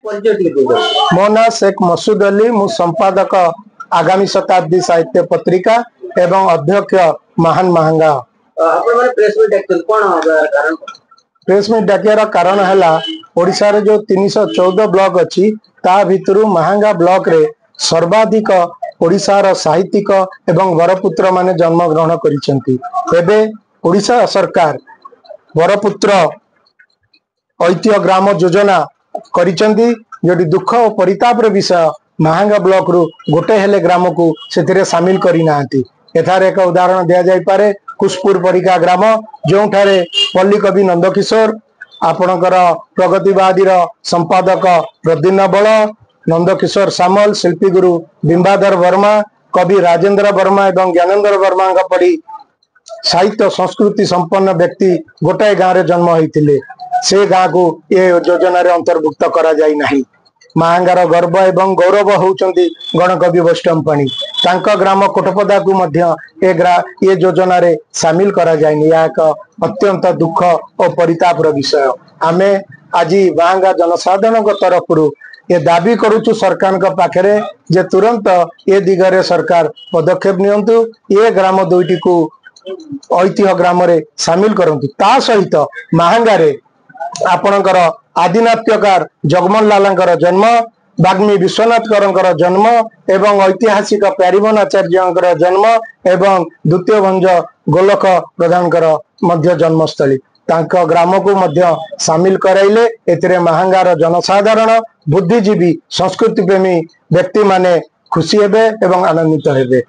मो ना शेख मसूद अली मु संपादक आगामी शताब्दी साहित्य पत्रिका एवं अध्यक्ष महान महंगा। प्रेस मीट डाकियार कारण है ओडिशा रे जो 314 ब्लॉक अच्छी ता भितरु महंगा ब्लॉक रे सर्वाधिक ओडिशार साहित्यिक एवं वरपुत्र माने जन्म ग्रहण करिसेंती। एबे ओडिशा सरकार वरपुत्र ऐतिह्य ग्राम योजना करिसेंती जोटी दुख और परिताप रे विषय महंगा ब्लॉक रु गोटे हेले ग्राम को सेथिरे शामिल करी नांती। एथारे एक उदाहरण दिया जाय पारे कुशपुर परिका ग्राम जो ठारे पल्ली कवि नंदकिशोर आपणकर प्रगतिवादी संपादक प्रद्युम्न बल नंदकिशोर सामल शिल्पी गुरु बिंबाधर वर्मा कवि राजेंद्र वर्मा एवं ज्ञानेन्द्र वर्मा पढ़ी साहित्य संस्कृति संपन्न व्यक्ति गोटाए गाँव में जन्म होते से गाँ को ये योजना अंतर्भुक्त करा जाई नहीं। महांगार गर्व एवं गौरव होउचंती गणकवि वैष्णव पाणी तांका ग्राम कोटपदा को मध्य ये योजना रे शामिल करा जायनी। यह एक अत्यंत दुख और परिताप विषय। आमे आज महांगा जनसाधारण तरफ ये दाबी करुचु सरकार का पाखरे जे तुरंत ये दिगरे सरकार पदक्षेप नियंतु ये ग्राम दुईटी को ऐतिह्य ग्राम रे शामिल करंतु। ता सहित महांगा रे आपणकर आदिनाट्यकार जगमोहन लालंकर जन्म बाग्मी विश्वनाथ जन्म एवं ऐतिहासिक प्यारीमोहन आचार्य जन्म एवं द्वितीय भंज गोलख प्रधान मध्य जन्मस्थली तांका ग्राम को मध्य शामिल कराइले। एतिरे महांगार जनसाधारण बुद्धिजीवी संस्कृति प्रेमी व्यक्ति माने खुशी हेबे एवं आनंदित हेबे।